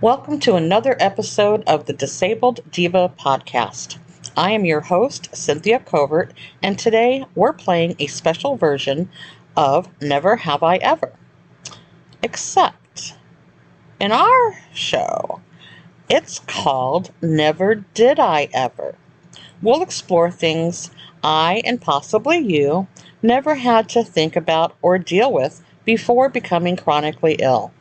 Welcome to another episode of the Disabled Diva Podcast. I am your host, Cynthia Covert, and today we're playing a special version of Never Have I Ever. Except, in our show, it's called Never Did I Ever. We'll explore things I, and possibly you, never had to think about or deal with before becoming chronically ill.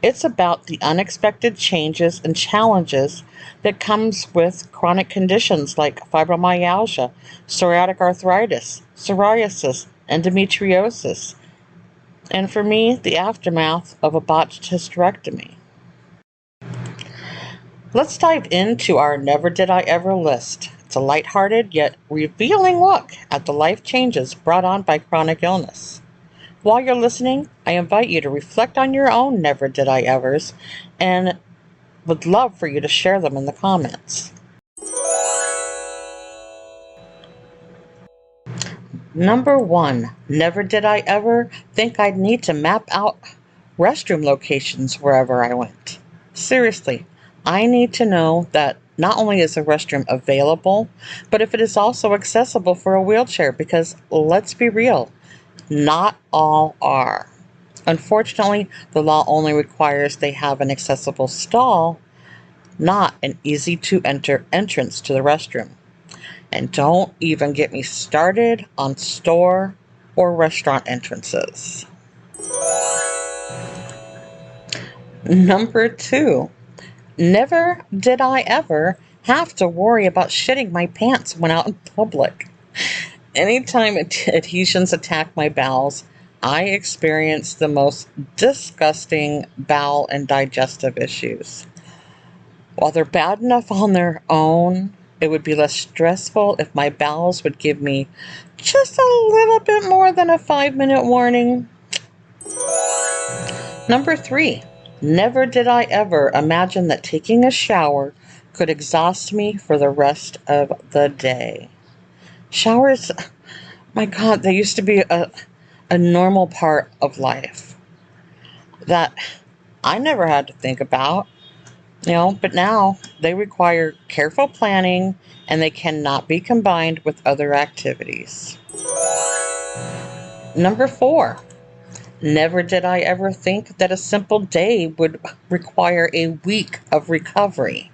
It's about the unexpected changes and challenges that comes with chronic conditions like fibromyalgia, psoriatic arthritis, psoriasis, endometriosis, and for me, the aftermath of a botched hysterectomy. Let's dive into our Never Did I Ever list. It's a lighthearted yet revealing look at the life changes brought on by chronic illness. While you're listening, I invite you to reflect on your own Never Did I Evers and would love for you to share them in the comments. Number 1, never did I ever think I'd need to map out restroom locations wherever I went. Seriously, I need to know that not only is a restroom available, but if it is also accessible for a wheelchair, because let's be real, not all are. Unfortunately, the law only requires they have an accessible stall, not an easy-to-enter entrance to the restroom. And don't even get me started on store or restaurant entrances. Number 2, never did I ever have to worry about shitting my pants when out in public. Anytime adhesions attack my bowels, I experience the most disgusting bowel and digestive issues. While they're bad enough on their own, it would be less stressful if my bowels would give me just a little bit more than a 5-minute warning. Number 3, never did I ever imagine that taking a shower could exhaust me for the rest of the day. Showers, my God, they used to be a normal part of life that I never had to think about, but now they require careful planning and they cannot be combined with other activities. Number 4, never did I ever think that a simple day would require a week of recovery.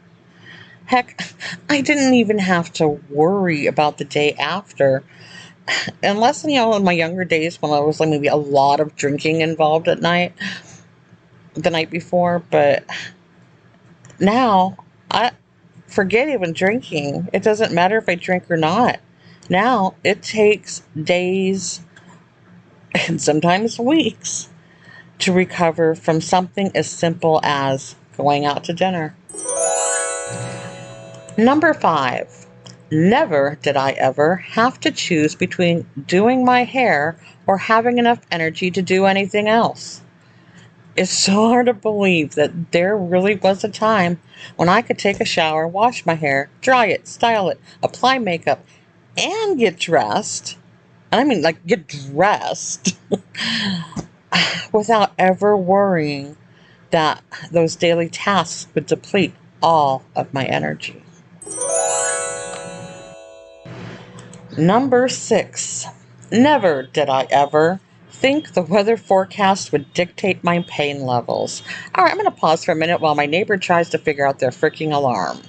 Heck, I didn't even have to worry about the day after, unless, in my younger days when I was like maybe a lot of drinking involved at night, the night before, but now I forget even drinking. It doesn't matter if I drink or not. Now it takes days and sometimes weeks to recover from something as simple as going out to dinner. Number 5, never did I ever have to choose between doing my hair or having enough energy to do anything else. It's so hard to believe that there really was a time when I could take a shower, wash my hair, dry it, style it, apply makeup, and get dressed. I mean, like, get dressed without ever worrying that those daily tasks would deplete all of my energy. Number 6, never did I ever think the weather forecast would dictate my pain levels. All right, I'm going to pause for a minute while my neighbor tries to figure out their freaking alarm.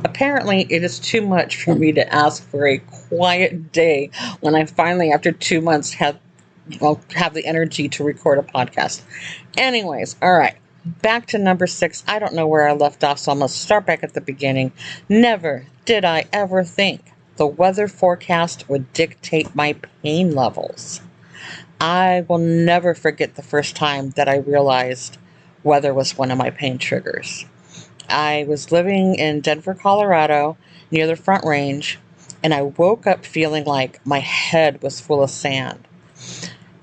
Apparently, it is too much for me to ask for a quiet day when I finally, after 2 months, have the energy to record a podcast. Anyways, all right. Back to number 6. I don't know where I left off, so I'm going to start back at the beginning. Never did I ever think the weather forecast would dictate my pain levels. I will never forget the first time that I realized weather was one of my pain triggers. I was living in Denver, Colorado, near the Front Range, and I woke up feeling like my head was full of sand.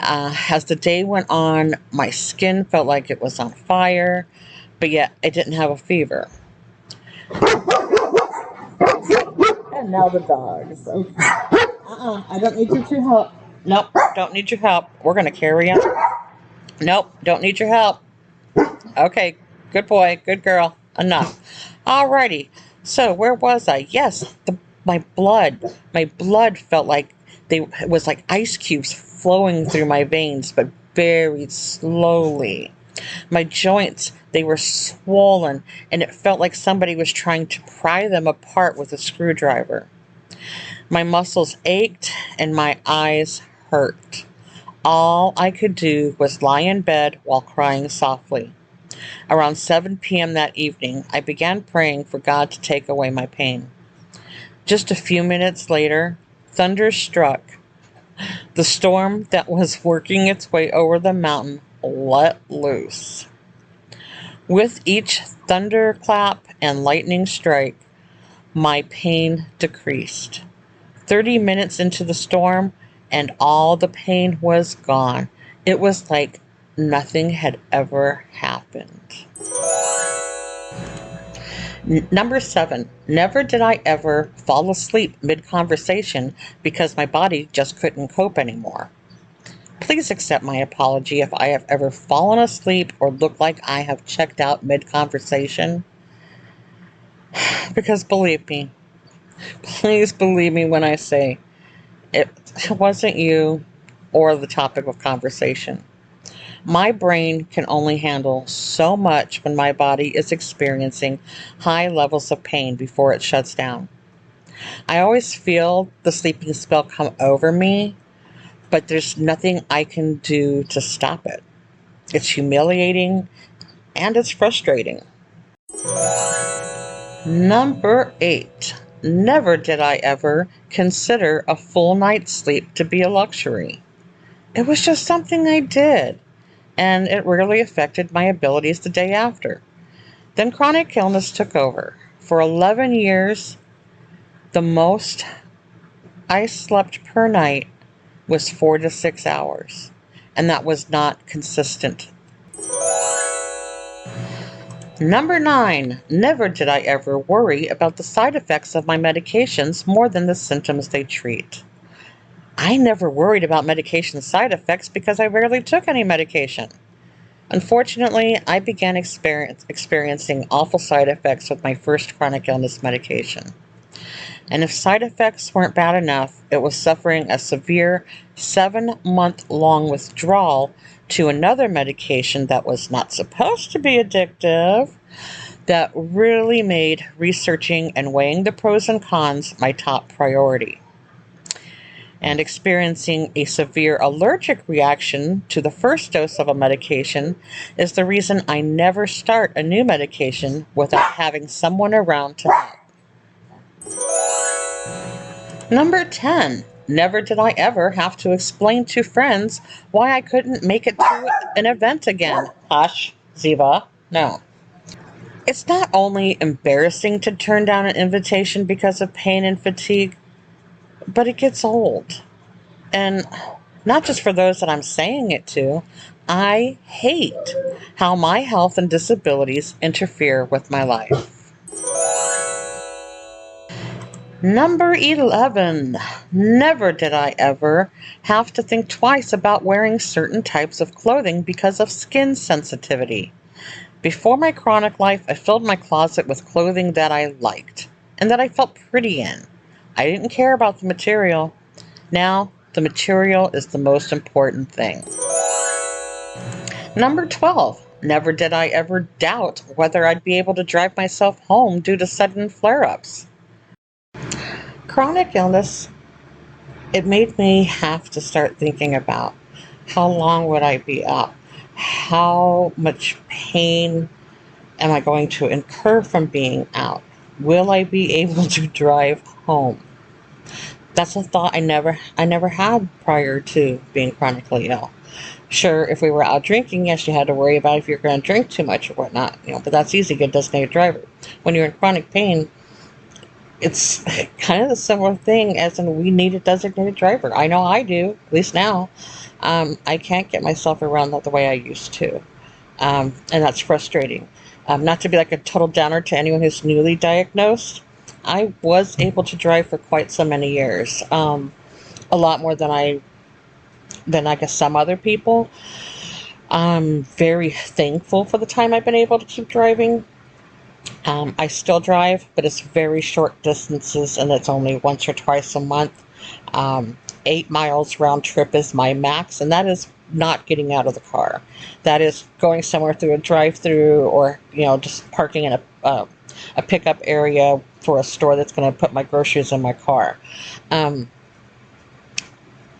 As the day went on, my skin felt like it was on fire, but yet I didn't have a fever. And now the dogs. Okay. I don't need your help. Nope, don't need your help. We're going to carry on. Nope, don't need your help. Okay, Good boy. Good girl. Enough. Alrighty. So where was I? Yes, my blood felt like it was like ice cubes flowing through my veins, but very slowly. My joints, they were swollen, and it felt like somebody was trying to pry them apart with a screwdriver. My muscles ached and my eyes hurt. All I could do was lie in bed while crying softly. Around 7 p.m. that evening, I began praying for God to take away my pain. Just a few minutes later, thunder struck. The storm that was working its way over the mountain let loose. With each thunderclap and lightning strike, my pain decreased. 30 minutes into the storm, and all the pain was gone. It was like nothing had ever happened. Number 7, never did I ever fall asleep mid-conversation because my body just couldn't cope anymore. Please accept my apology if I have ever fallen asleep or looked like I have checked out mid-conversation. Because believe me, please believe me when I say it wasn't you or the topic of conversation. My brain can only handle so much when my body is experiencing high levels of pain before it shuts down. I always feel the sleeping spell come over me, but there's nothing I can do to stop it. It's humiliating and it's frustrating. Number 8. Never did I ever consider a full night's sleep to be a luxury. It was just something I did, and it rarely affected my abilities the day after. Then chronic illness took over. For 11 years, the most I slept per night was 4 to 6 hours, and that was not consistent. Number 9, never did I ever worry about the side effects of my medications more than the symptoms they treat. I never worried about medication side effects because I rarely took any medication. Unfortunately, I began experiencing awful side effects with my first chronic illness medication. And if side effects weren't bad enough, it was suffering a severe 7-month-long withdrawal to another medication that was not supposed to be addictive that really made researching and weighing the pros and cons my top priority. And experiencing a severe allergic reaction to the first dose of a medication is the reason I never start a new medication without having someone around to help. Number 10. Never did I ever have to explain to friends why I couldn't make it to an event again. Hush, Ziva. No. It's not only embarrassing to turn down an invitation because of pain and fatigue, but it gets old. And not just for those that I'm saying it to, I hate how my health and disabilities interfere with my life. Number 11. Never did I ever have to think twice about wearing certain types of clothing because of skin sensitivity. Before my chronic life, I filled my closet with clothing that I liked and that I felt pretty in. I didn't care about the material. Now, the material is the most important thing. Number 12. Never did I ever doubt whether I'd be able to drive myself home due to sudden flare-ups. Chronic illness, it made me have to start thinking about how long would I be up? How much pain am I going to incur from being out? Will I be able to drive home? That's a thought I never had prior to being chronically ill. Sure, if we were out drinking, yes, you had to worry about if you're going to drink too much or whatnot, but that's easy, get a designated driver. When you're in chronic pain, it's kind of a similar thing as in we need a designated driver. I know I do, at least now. I can't get myself around the way I used to. And that's frustrating. Not to be like a total downer to anyone who's newly diagnosed, I was able to drive for quite so many years. A lot more than I guess some other people. I'm very thankful for the time I've been able to keep driving. I still drive, but it's very short distances, and it's only once or twice a month. 8 miles round trip is my max, and that is not getting out of the car. That is going somewhere through a drive-through, or just parking in a pickup area for a store that's going to put my groceries in my car.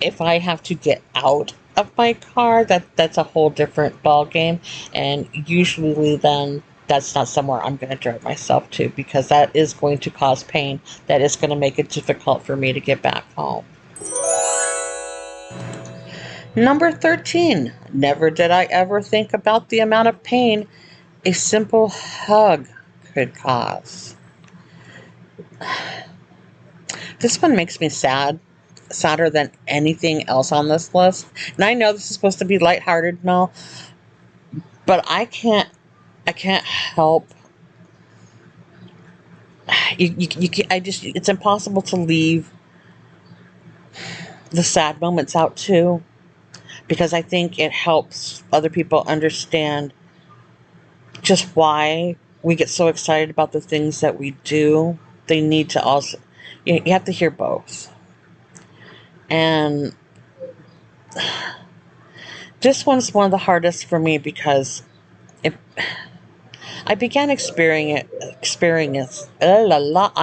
If I have to get out of my car, that's a whole different ball game, and usually then that's not somewhere I'm going to drive myself to, because that is going to cause pain. That is going to make it difficult for me to get back home. Number 13. Never did I ever think about the amount of pain a simple hug could cause. This one makes me sad. Sadder than anything else on this list. And I know this is supposed to be lighthearted and all, but I can't help. It's impossible to leave the sad moments out too, because I think it helps other people understand just why we get so excited about the things that we do. They need to also, you have to hear both. And this one's one of the hardest for me, because I began I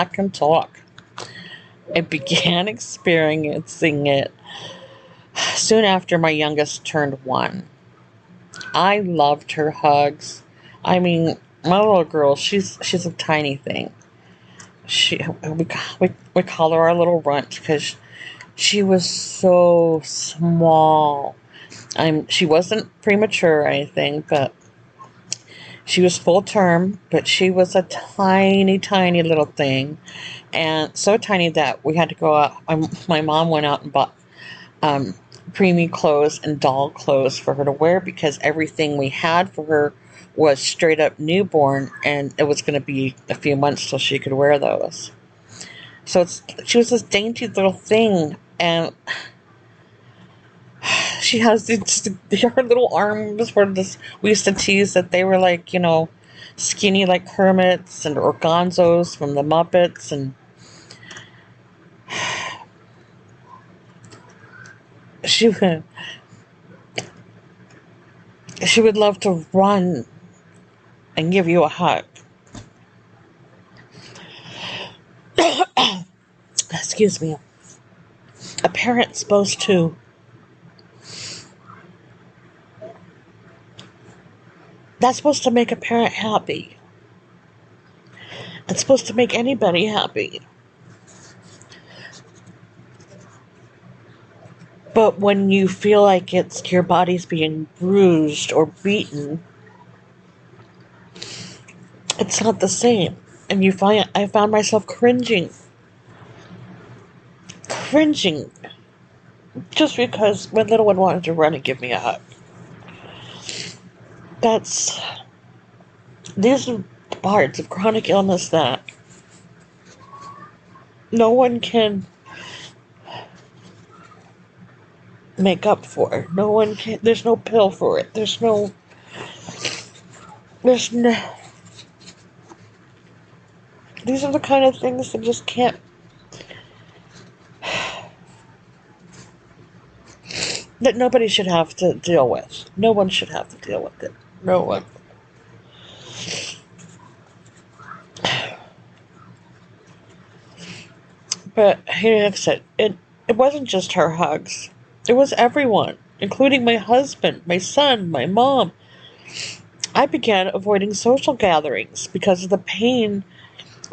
can talk. I began experiencing it soon after my youngest turned 1. I loved her hugs. I mean, my little girl, she's a tiny thing. We call her our little runt, because she was so small. She wasn't premature or anything, but she was full term, but she was a tiny, tiny little thing. And so tiny that we had to go out. My mom went out and bought preemie clothes and doll clothes for her to wear, because everything we had for her was straight up newborn, and it was going to be a few months till she could wear those. So she was this dainty little thing, and she has her little arms were this. We used to tease that they were like, skinny like Kermits and Organzos from the Muppets, and she would love to run and give you a hug. Excuse me. A parent's supposed to that's supposed to make a parent happy. It's supposed to make anybody happy. But when you feel like your body's being bruised or beaten, it's not the same. And I found myself cringing. Just because my little one wanted to run and give me a hug. These are parts of chronic illness that no one can make up for. No one can. There's no pill for it. There's no. These are the kind of things that just can't. That nobody should have to deal with. No one should have to deal with it. No one. But like I said, it wasn't just her hugs. It was everyone, including my husband, my son, my mom. I began avoiding social gatherings because of the pain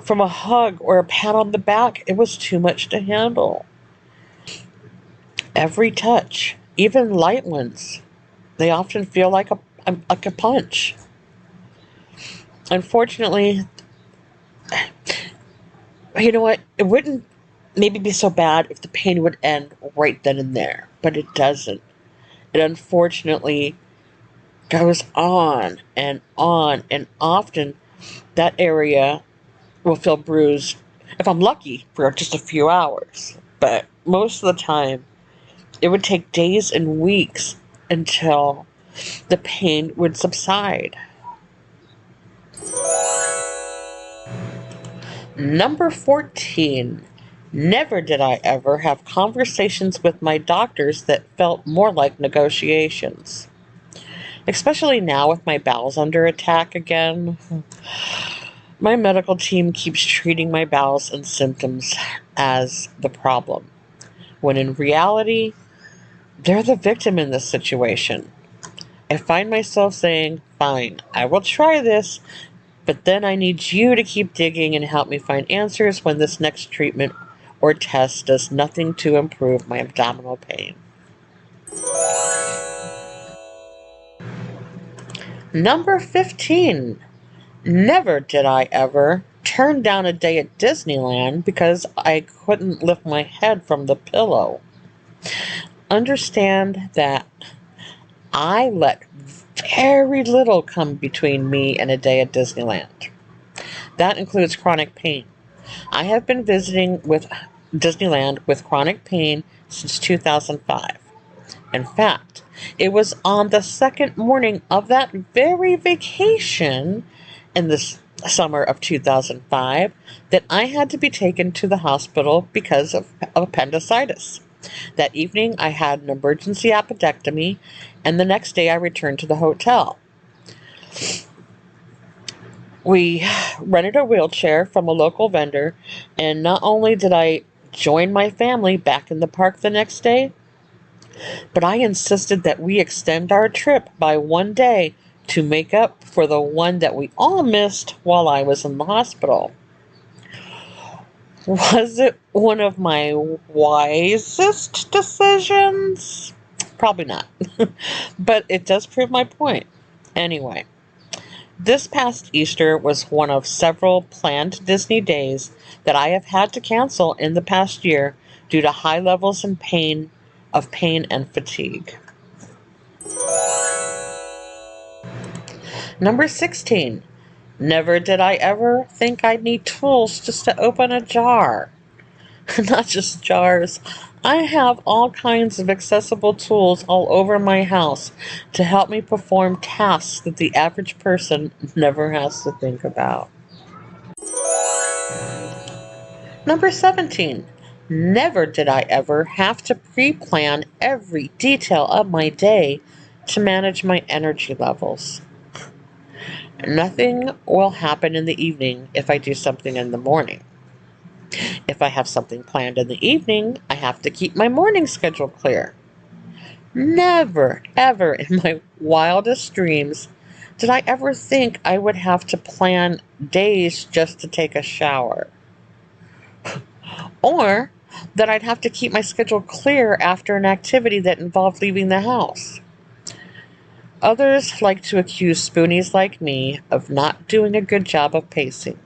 from a hug or a pat on the back. It was too much to handle. Every touch, even light ones, they often feel like a punch. Unfortunately, you know what? It wouldn't maybe be so bad if the pain would end right then and there, but it doesn't. It unfortunately goes on, and often that area will feel bruised, if I'm lucky, for just a few hours. But most of the time, it would take days and weeks until the pain would subside. Number 14. Never did I ever have conversations with my doctors that felt more like negotiations. Especially now with my bowels under attack again. My medical team keeps treating my bowels and symptoms as the problem, when in reality, they're the victim in this situation. I find myself saying, fine, I will try this, but then I need you to keep digging and help me find answers when this next treatment or test does nothing to improve my abdominal pain. Number 15. Never did I ever turn down a day at Disneyland because I couldn't lift my head from the pillow. Understand that I let very little come between me and a day at Disneyland. That includes chronic pain. I have been visiting with Disneyland with chronic pain since 2005. In fact, it was on the second morning of that very vacation in the summer of 2005 that I had to be taken to the hospital because of appendicitis. That evening, I had an emergency appendectomy, and the next day I returned to the hotel. We rented a wheelchair from a local vendor, and not only did I join my family back in the park the next day, but I insisted that we extend our trip by one day to make up for the one that we all missed while I was in the hospital. Was it one of my wisest decisions? Probably not. But it does prove my point. Anyway, this past Easter was one of several planned Disney days that I have had to cancel in the past year due to high levels of pain and fatigue. Number 16. Never did I ever think I'd need tools just to open a jar. Not just jars. I have all kinds of accessible tools all over my house to help me perform tasks that the average person never has to think about. Number 17. Never did I ever have to pre-plan every detail of my day to manage my energy levels. Nothing will happen in the evening if I do something in the morning. If I have something planned in the evening, I have to keep my morning schedule clear. Never, ever in my wildest dreams did I ever think I would have to plan days just to take a shower. Or that I'd have to keep my schedule clear after an activity that involved leaving the house. Others like to accuse spoonies like me of not doing a good job of pacing.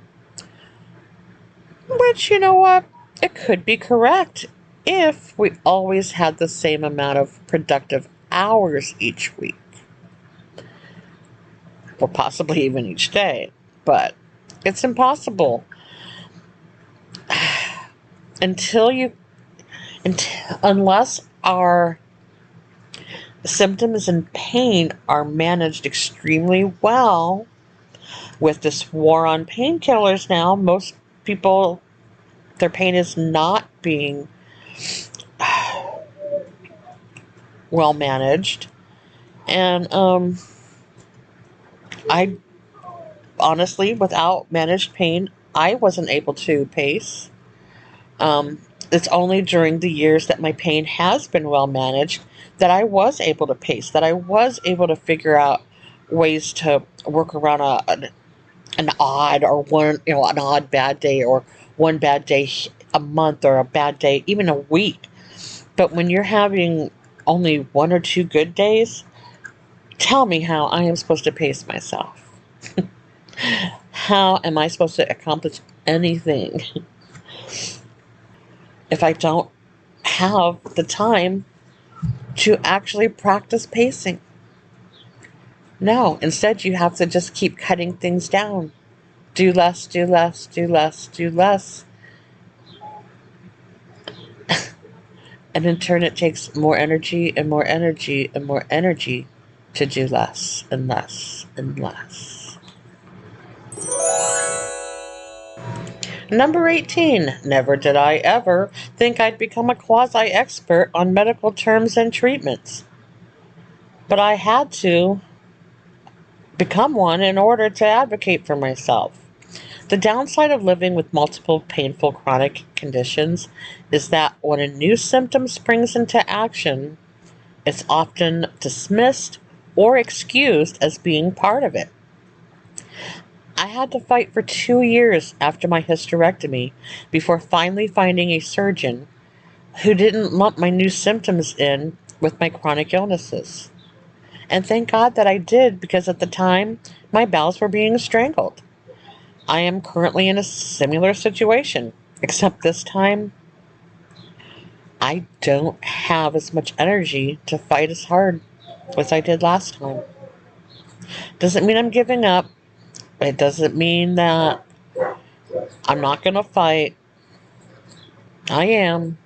Which, you know what? It could be correct if we always had the same amount of productive hours each week. Or possibly even each day. But it's impossible. Unless our symptoms and pain are managed extremely well. With this war on painkillers now, most people, their pain is not being well managed. And I honestly, without managed pain, I wasn't able to pace. It's only during the years that my pain has been well managed that I was able to pace, that I was able to figure out ways to work around an odd or an odd bad day, or one bad day a month, or a bad day even a week. But when you're having only one or two good days, tell me how I am supposed to pace myself. How am I supposed to accomplish anything if I don't have the time to actually practice pacing? No, instead you have to just keep cutting things down. Do less, do less, do less, do less. And in turn it takes more energy and more energy and more energy to do less and less and less. Number 18. Never did I ever think I'd become a quasi-expert on medical terms and treatments. But I had to become one in order to advocate for myself. The downside of living with multiple painful chronic conditions is that when a new symptom springs into action, it's often dismissed or excused as being part of it. I had to fight for 2 years after my hysterectomy before finally finding a surgeon who didn't lump my new symptoms in with my chronic illnesses. And thank God that I did, because at the time, my bowels were being strangled. I am currently in a similar situation, except this time, I don't have as much energy to fight as hard as I did last time. Doesn't mean I'm giving up. It doesn't mean that I'm not going to fight. I am.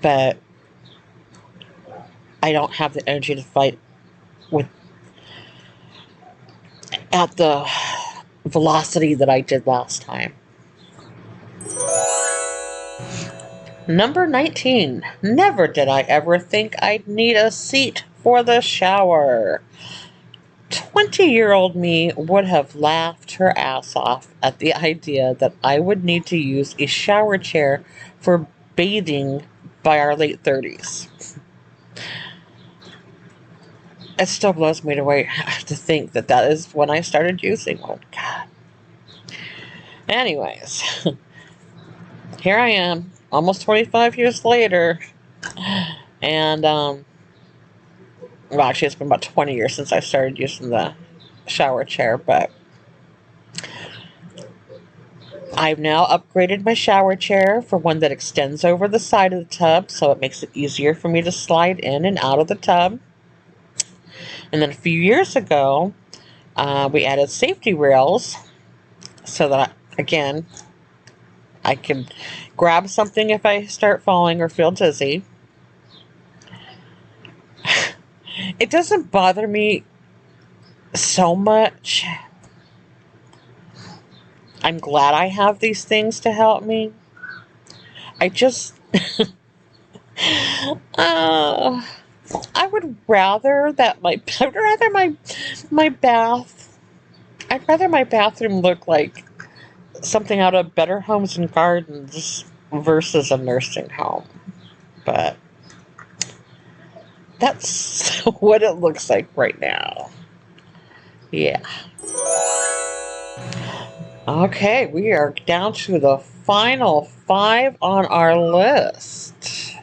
But I don't have the energy to fight at the velocity that I did last time. Number 19. Never did I ever think I'd need a seat for the shower. 20-year-old me would have laughed her ass off at the idea that I would need to use a shower chair for bathing by our late 30s. It still blows me away to think that that is when I started using one. God. Anyways, here I am, almost 25 years later, and, well, actually, it's been about 20 years since I started using the shower chair, but I've now upgraded my shower chair for one that extends over the side of the tub, so it makes it easier for me to slide in and out of the tub. And then a few years ago, we added safety rails so that, again, I can grab something if I start falling or feel dizzy. It doesn't bother me so much. I'm glad I have these things to help me. I just... I would rather that my bathroom look like something out of Better Homes and Gardens versus a nursing home. But that's what it looks like right now. Yeah. Okay, we are down to the final 5 on our list.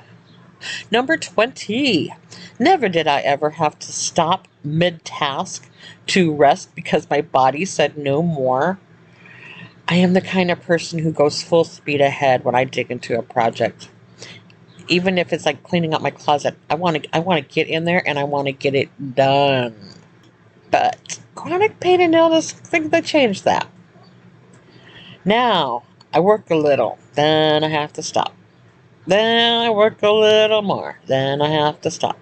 Number 20. Never did I ever have to stop mid-task to rest because my body said no more. I am the kind of person who goes full speed ahead when I dig into a project. Even if it's like cleaning up my closet, I want to get in there and I want to get it done. But chronic pain and illness, I think they changed that. Now, I work a little, then I have to stop. Then I work a little more, then I have to stop.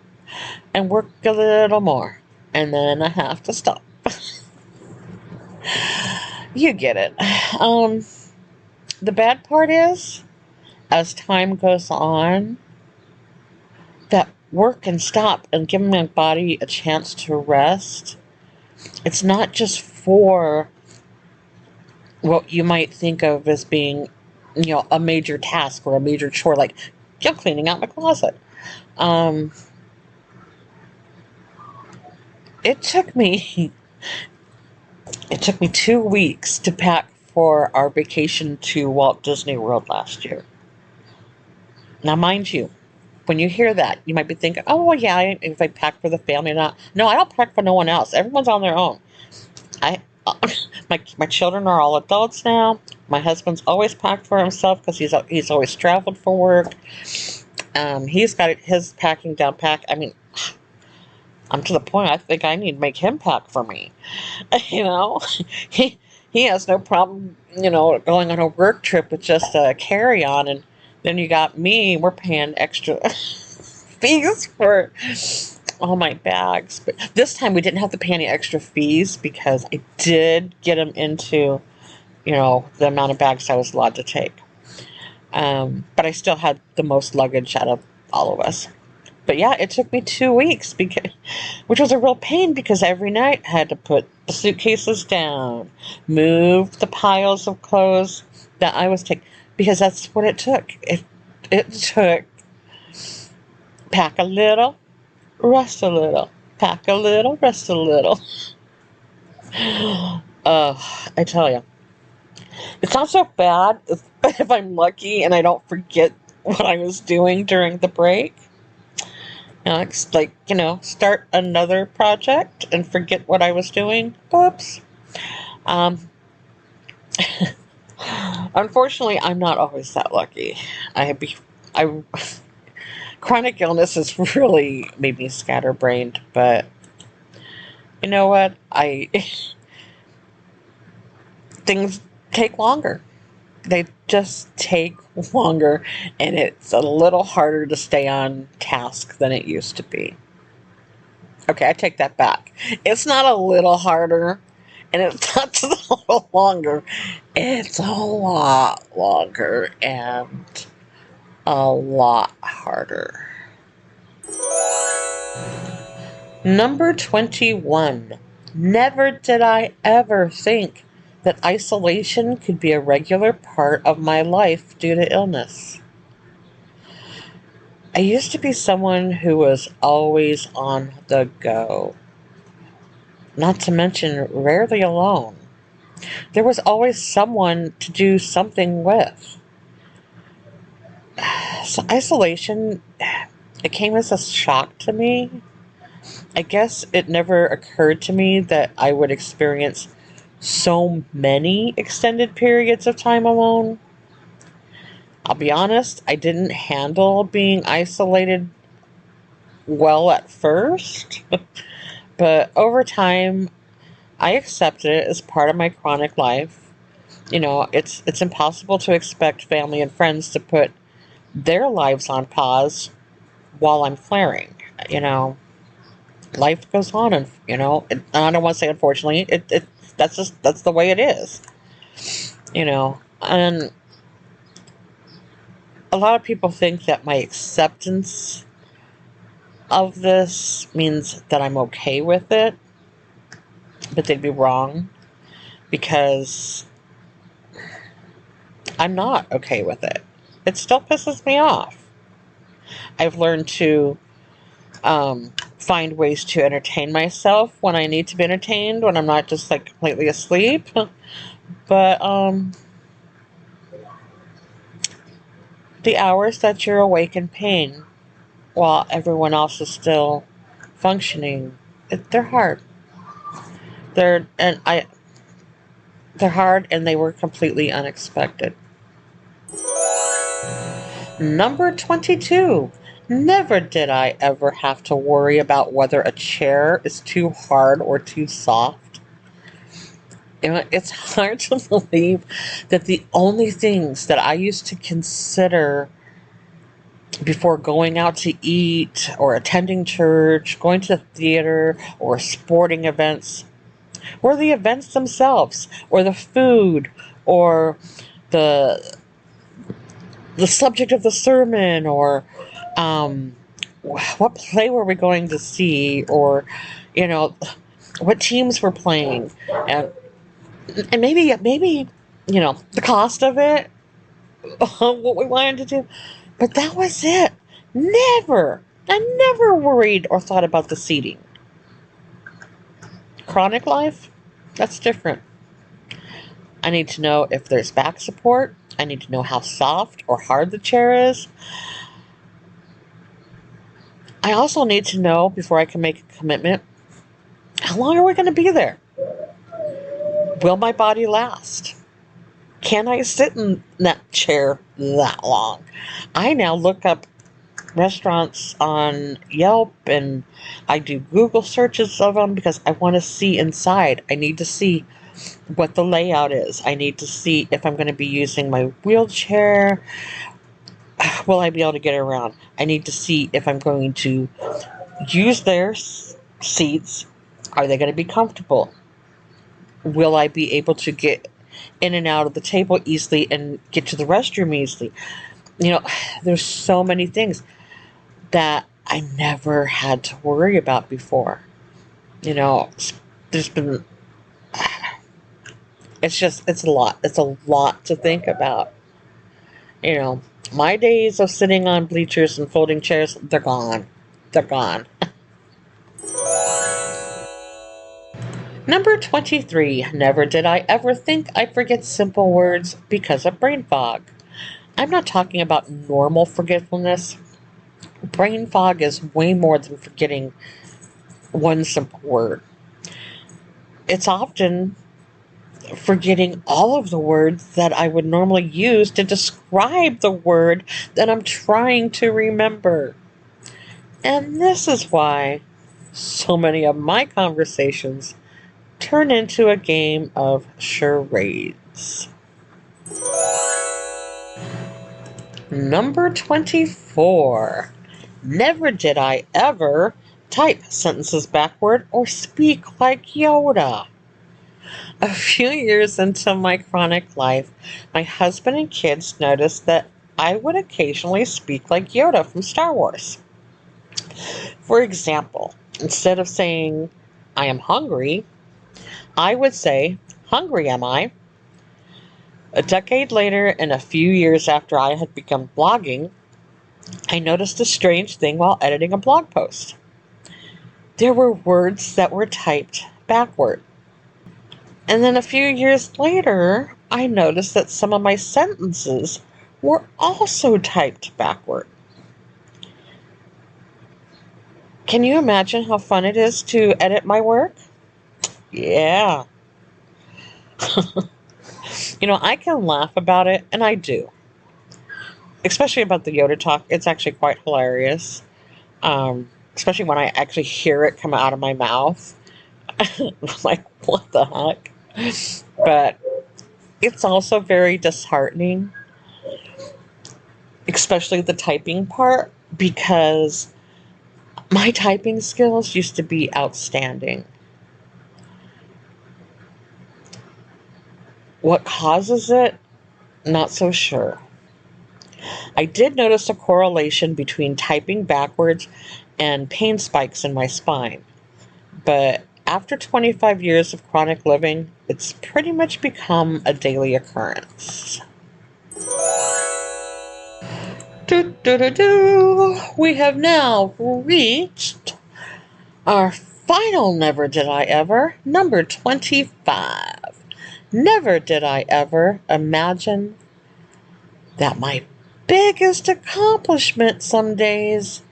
And work a little more, and then I have to stop. You get it. The bad part is, as time goes on, that work and stop and giving my body a chance to rest, it's not just for what you might think of as being, a major task or a major chore, like cleaning out my closet. It took me 2 weeks to pack for our vacation to Walt Disney World last year. Now, mind you, when you hear that, you might be thinking, oh, well, yeah, if I pack for the family or not. No, I don't pack for no one else. Everyone's on their own. My children are all adults now. My husband's always packed for himself because he's always traveled for work. He's got his packing down pack. I mean, I'm to the point I think I need to make him pack for me. He has no problem, going on a work trip with just a carry-on, and then you got me. We're paying extra fees for all my bags. But this time we didn't have to pay any extra fees because I did get them into, the amount of bags I was allowed to take. But I still had the most luggage out of all of us. But yeah, it took me 2 weeks, which was a real pain because every night I had to put the suitcases down, move the piles of clothes that I was taking, because that's what it took. It took pack a little, rest a little, pack a little, rest a little. I tell you, it's not so bad if I'm lucky and I don't forget what I was doing during the break. It's like, start another project and forget what I was doing. Oops. Unfortunately, I'm not always that lucky. Chronic illness has really made me scatterbrained, but you know what? Things take longer. They just take longer, and it's a little harder to stay on task than it used to be. Okay, I take that back. It's not a little harder, and it's not just a little longer. It's a lot longer and a lot harder. Number 21. Never did I ever think that isolation could be a regular part of my life due to illness. I used to be someone who was always on the go, not to mention rarely alone. There was always someone to do something with. So isolation, it came as a shock to me. I guess it never occurred to me that I would experience so many extended periods of time alone. I'll be honest, I didn't handle being isolated well at first, but over time, I accepted it as part of my chronic life. It's impossible to expect family and friends to put their lives on pause while I'm flaring. Life goes on, and I don't want to say unfortunately, that's the way it is. And a lot of people think that my acceptance of this means that I'm okay with it, but they'd be wrong, because I'm not okay with it. It still pisses me off. I've learned to find ways to entertain myself when I need to be entertained, when I'm not just completely asleep. But the hours that you're awake in pain while everyone else is still functioning, they're hard. They're hard, and they were completely unexpected. Number 22. Never did I ever have to worry about whether a chair is too hard or too soft. It's hard to believe that the only things that I used to consider before going out to eat or attending church, going to the theater or sporting events, were the events themselves, or the food, or the subject of the sermon, or what play were we going to see, or what teams were playing, and maybe the cost of it, what we wanted to do. But that was it. I never worried or thought about the seating. Chronic life, that's different. I need to know if there's back support. I need to know how soft or hard the chair is. I also need to know, before I can make a commitment, how long are we going to be there? Will my body last? Can I sit in that chair that long? I now look up restaurants on Yelp, and I do Google searches of them because I want to see inside. I need to see what the layout is. I need to see if I'm going to be using my wheelchair. Will I be able to get around? I need to see if I'm going to use their seats? Are they going to be comfortable? Will I be able to get in and out of the table easily and get to the restroom easily? There's so many things that I never had to worry about before. There's been, it's a lot. It's a lot to think about. My days of sitting on bleachers and folding chairs, they're gone. They're gone. Number 23. Never did I ever think I'd forget simple words because of brain fog. I'm not talking about normal forgetfulness. Brain fog is way more than forgetting one simple word. It's often forgetting all of the words that I would normally use to describe the word that I'm trying to remember. And this is why so many of my conversations turn into a game of charades. Number 24. Never did I ever type sentences backward or speak like Yoda. A few years into my chronic life, my husband and kids noticed that I would occasionally speak like Yoda from Star Wars. For example, instead of saying, "I am hungry," I would say, "Hungry am I?" A decade later, and a few years after I had begun blogging, I noticed a strange thing while editing a blog post. There were words that were typed backward. And then a few years later, I noticed that some of my sentences were also typed backward. Can you imagine how fun it is to edit my work? Yeah. I can laugh about it, and I do. Especially about the Yoda talk. It's actually quite hilarious. Especially when I actually hear it come out of my mouth. I'm like, what the heck? But it's also very disheartening, especially the typing part, because my typing skills used to be outstanding. What causes it? Not so sure. I did notice a correlation between typing backwards and pain spikes in my spine. But after 25 years of chronic living, it's pretty much become a daily occurrence. We have now reached our final Never Did I Ever, number 25. Never did I ever imagine that my biggest accomplishment some days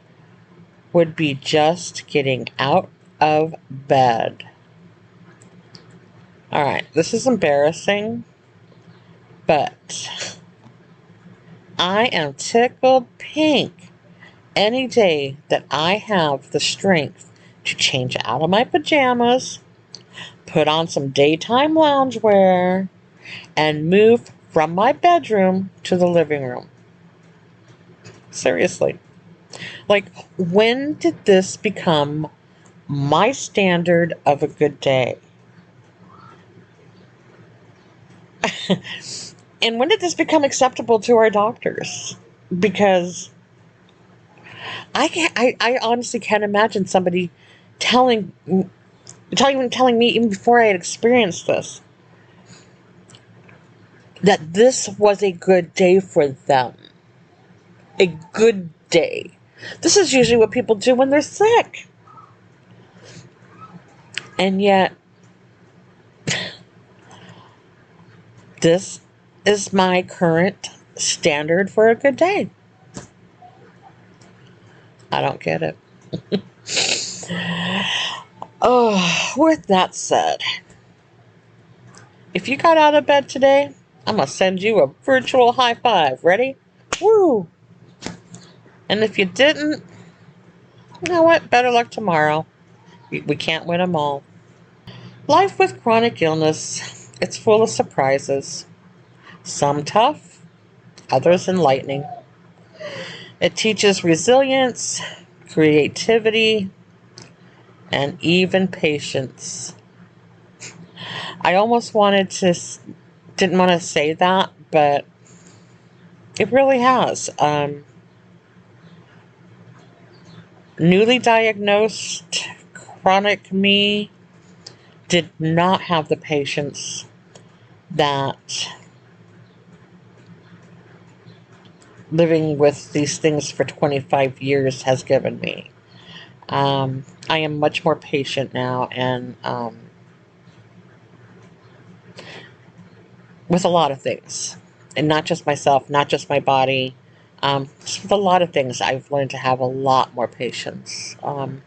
would be just getting out of bed. Alright, this is embarrassing, but I am tickled pink any day that I have the strength to change out of my pajamas, put on some daytime loungewear, and move from my bedroom to the living room. Seriously. Like, when did this become my standard of a good day? And when did this become acceptable to our doctors? Because I honestly can't imagine somebody telling me, even before I had experienced this, that this was a good day for them. A good day. This is usually what people do when they're sick. And yet, this is my current standard for a good day. I don't get it. With that said, if you got out of bed today, I'm going to send you a virtual high five. Ready? Woo! And if you didn't, you know what? Better luck tomorrow. We can't win them all. Life with chronic illness, it's full of surprises. Some tough, others enlightening. It teaches resilience, creativity, and even patience. I almost didn't want to say that, but it really has. Newly diagnosed chronic me did not have the patience that living with these things for 25 years has given me. I am much more patient now, and with a lot of things, and not just myself, not just my body. Just with a lot of things, I've learned to have a lot more patience. And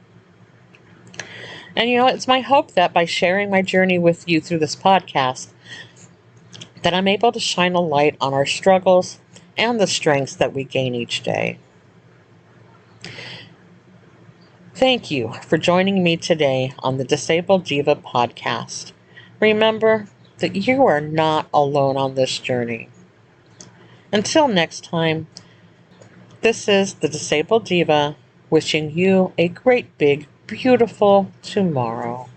it's my hope that by sharing my journey with you through this podcast, that I'm able to shine a light on our struggles and the strengths that we gain each day. Thank you for joining me today on the Disabled Diva Podcast. Remember that you are not alone on this journey. Until next time, this is the Disabled Diva wishing you a great big beautiful tomorrow.